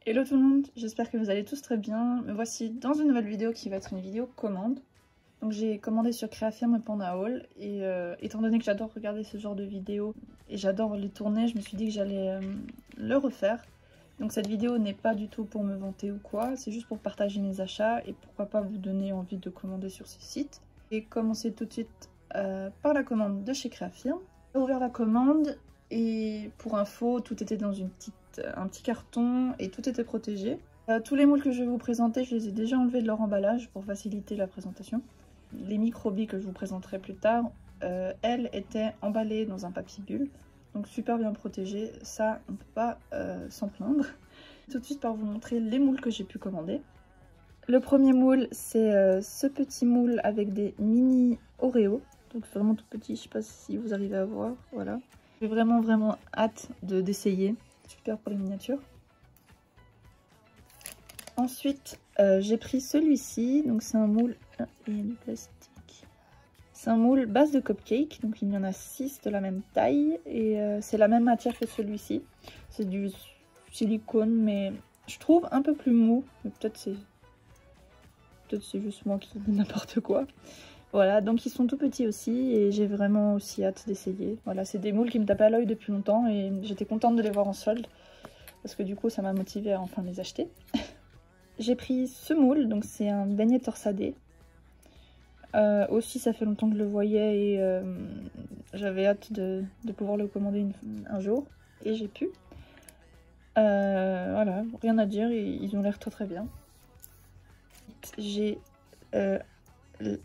Hello tout le monde, j'espère que vous allez tous très bien. Me voici dans une nouvelle vidéo qui va être une vidéo commande. Donc j'ai commandé sur Créafirm Panda Haul et étant donné que j'adore regarder ce genre de vidéos et j'adore les tourner, je me suis dit que j'allais le refaire. Donc cette vidéo n'est pas du tout pour me vanter ou quoi, c'est juste pour partager mes achats et pourquoi pas vous donner envie de commander sur ce site. Et commencer tout de suite par la commande de chez Créafirm. J'ai ouvert la commande et pour info, tout était dans un petit carton et tout était protégé. Tous les moules que je vais vous présenter, je les ai déjà enlevés de leur emballage pour faciliter la présentation. Les microbilles que je vous présenterai plus tard, elles étaient emballées dans un papier bulle, donc super bien protégées, ça on ne peut pas s'en plaindre. Tout de suite par vous montrer les moules que j'ai pu commander. Le premier moule, c'est ce petit moule avec des mini Oreo, donc vraiment tout petit, je sais pas si vous arrivez à voir, voilà. J'ai vraiment hâte d'essayer. Super pour les miniatures. Ensuite, j'ai pris celui-ci. Donc c'est un moule... Ah, il y a du plastique. C'est un moule base de cupcake. Donc il y en a 6 de la même taille. Et c'est la même matière que celui-ci. C'est du silicone, mais je trouve un peu plus mou. Peut-être c'est juste moi qui dis n'importe quoi. Voilà, donc ils sont tout petits aussi et j'ai vraiment aussi hâte d'essayer. Voilà, c'est des moules qui me tapaient à l'œil depuis longtemps et j'étais contente de les voir en solde parce que du coup ça m'a motivée à enfin les acheter. J'ai pris ce moule, donc c'est un beignet torsadé. Aussi ça fait longtemps que je le voyais et j'avais hâte de pouvoir le commander un jour et j'ai pu. Voilà, rien à dire, ils ont l'air très bien. J'ai...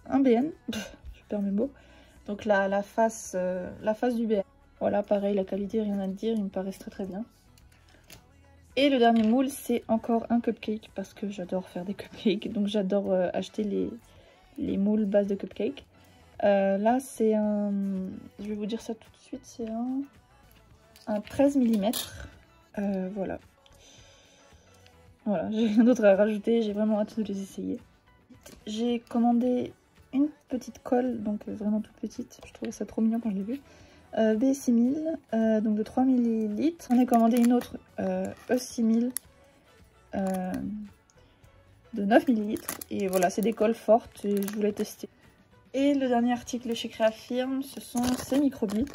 un BN, je perds mes mots, donc la face du BN. Voilà, pareil, la qualité, rien à dire, ils me paraissent très bien. Et le dernier moule, c'est encore un cupcake, parce que j'adore faire des cupcakes, donc j'adore acheter les moules base de cupcake. Là, c'est un... je vais vous dire ça tout de suite, c'est un 13 mm. Voilà. Voilà, j'ai rien d'autre à rajouter, j'ai vraiment hâte de les essayer. J'ai commandé une petite colle, donc vraiment toute petite, je trouvais ça trop mignon quand je l'ai vue. B6000, donc de 3 ml. On a commandé une autre E6000 de 9 ml. Et voilà, c'est des colles fortes et je voulais tester. Et le dernier article chez Créafirm, ce sont ces microbilles.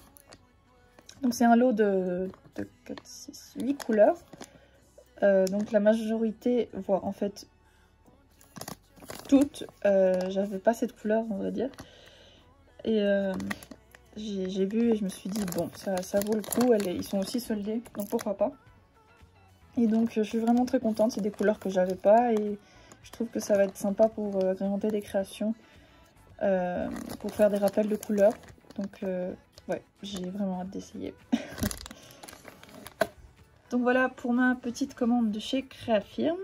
Donc c'est un lot de 4, 6, 8 couleurs. Donc la majorité, voire en fait toutes, j'avais pas cette couleur on va dire. Et j'ai vu et je me suis dit bon ça vaut le coup, ils sont aussi soldés donc pourquoi pas. Et donc je suis vraiment très contente, c'est des couleurs que j'avais pas et je trouve que ça va être sympa pour agrémenter des créations, pour faire des rappels de couleurs. Donc ouais, j'ai vraiment hâte d'essayer. Donc voilà pour ma petite commande de chez Créafirm.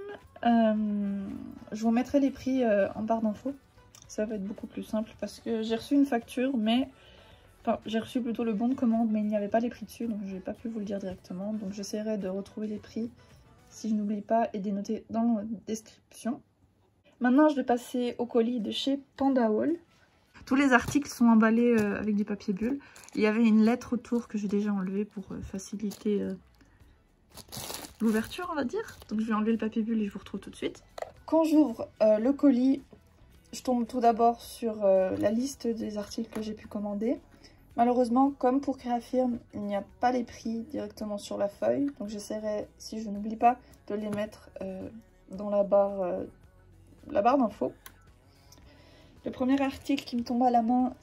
Je vous mettrai les prix en barre d'infos. Ça va être beaucoup plus simple parce que j'ai reçu une facture, mais... Enfin, j'ai reçu plutôt le bon de commande, mais il n'y avait pas les prix dessus, donc je n'ai pas pu vous le dire directement. Donc j'essaierai de retrouver les prix, si je n'oublie pas, et de les noter dans la description. Maintenant, je vais passer au colis de chez Panda Haul. Tous les articles sont emballés avec du papier bulle. Il y avait une lettre autour que j'ai déjà enlevée pour faciliter l'ouverture, on va dire. Donc je vais enlever le papier bulle et je vous retrouve tout de suite. Quand j'ouvre le colis, je tombe tout d'abord sur la liste des articles que j'ai pu commander. Malheureusement, comme pour Créafirm, il n'y a pas les prix directement sur la feuille. Donc j'essaierai, si je n'oublie pas, de les mettre dans la barre d'infos. Le premier article qui me tombe à la main,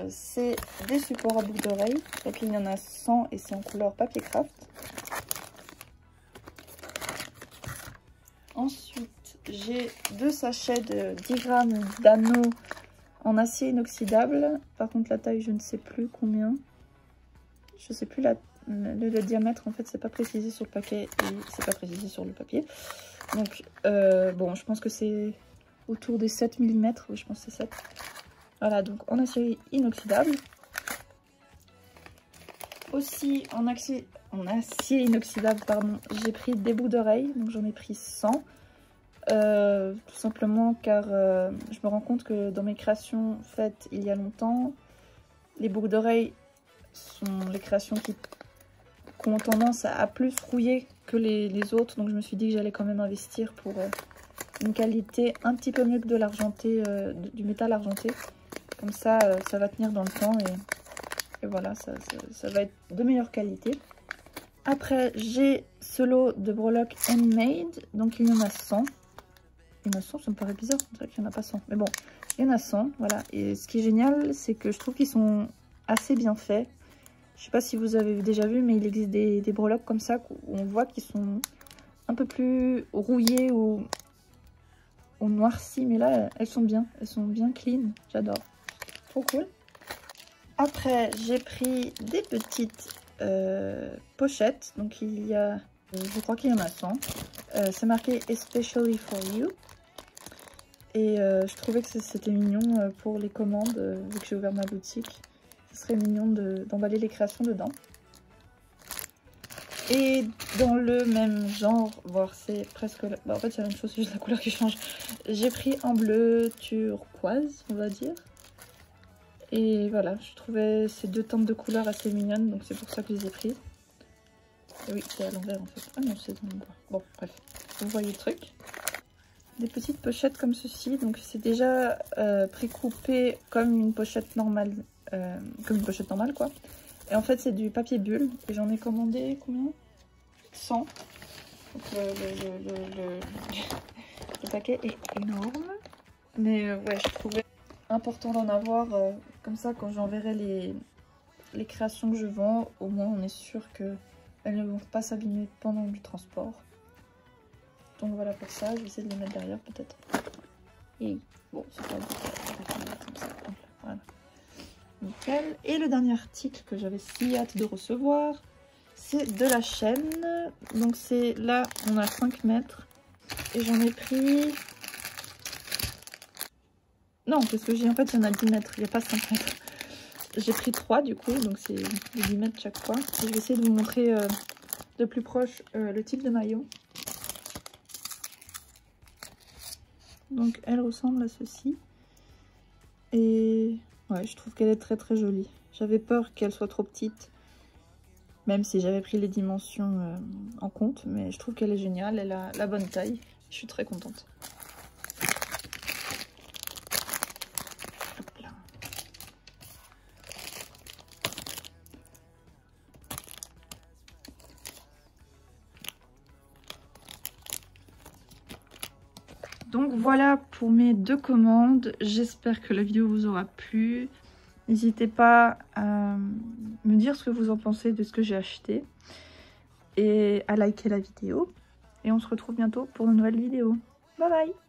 c'est des supports à boucles d'oreilles. Donc il y en a 100 et c'est en couleur papier craft. Ensuite, j'ai 2 sachets de 10 grammes d'anneaux en acier inoxydable. Par contre, la taille, je ne sais plus combien. Je ne sais plus le diamètre, en fait, c'est pas précisé sur le paquet et c'est pas précisé sur le papier. Donc, bon, je pense que c'est autour des 7 mm. Oui, je pense que c'est 7. Voilà, donc en acier inoxydable. Aussi, en acier inoxydable, pardon, j'ai pris des boucles d'oreilles. Donc, j'en ai pris 100. Tout simplement car je me rends compte que dans mes créations faites il y a longtemps, les boucles d'oreilles sont les créations qui qui ont tendance à plus rouiller que les autres. Donc je me suis dit que j'allais quand même investir pour une qualité un petit peu mieux que de l'argenté, du métal argenté. Comme ça, ça va tenir dans le temps et voilà, ça va être de meilleure qualité. Après, j'ai ce lot de breloques handmade. Donc il y en a 100. Il y en a 100, ça me paraît bizarre, on dirait qu'il n'y en a pas 100. Mais bon, il y en a 100, voilà. Et ce qui est génial, c'est que je trouve qu'ils sont assez bien faits. Je sais pas si vous avez déjà vu, mais il existe des breloques comme ça où on voit qu'ils sont un peu plus rouillés ou noircis. Mais là, elles sont bien clean. J'adore. Trop cool. Après, j'ai pris des petites pochettes. Donc il y a, je crois qu'il y en a 100. C'est marqué Especially for You. Et je trouvais que c'était mignon pour les commandes, vu que j'ai ouvert ma boutique. Ce serait mignon d'emballer les créations dedans. Et dans le même genre, voire c'est presque... Bah, en fait, c'est la même chose, c'est juste la couleur qui change. J'ai pris un bleu turquoise, on va dire. Et voilà, je trouvais ces deux teintes de couleurs assez mignonnes, donc c'est pour ça que je les ai pris. Et oui, c'est à l'envers en fait. Ah non, c'est dans l'endroit. Bon, bref, vous voyez le truc. Des petites pochettes comme ceci, donc c'est déjà précoupé comme une pochette normale, quoi. Et en fait c'est du papier bulle et j'en ai commandé combien? 100. Donc le paquet est énorme, mais ouais, je trouvais important d'en avoir comme ça quand j'enverrai les créations que je vends, au moins on est sûr que elles ne vont pas s'abîmer pendant le transport. Donc voilà pour ça, je vais essayer de les mettre derrière peut-être. Et bon, c'est pas comme ça. Voilà. Nickel. Et le dernier article que j'avais si hâte de recevoir, c'est de la chaîne. Donc c'est là, on a 5 mètres. Et j'en ai pris... Non, qu'est-ce que j'ai? En fait, il y en a 10 mètres, il n'y a pas 5 mètres. J'ai pris 3 du coup, donc c'est 10 mètres chaque fois. Et je vais essayer de vous montrer de plus proche le type de maillot. Donc elle ressemble à ceci. Et ouais, je trouve qu'elle est très très jolie. J'avais peur qu'elle soit trop petite, même si j'avais pris les dimensions en compte. Mais je trouve qu'elle est géniale, elle a la bonne taille. Je suis très contente. Hop là. Donc voilà pour mes 2 commandes. J'espère que la vidéo vous aura plu. N'hésitez pas à me dire ce que vous en pensez de ce que j'ai acheté. Et à liker la vidéo. Et on se retrouve bientôt pour une nouvelle vidéo. Bye bye!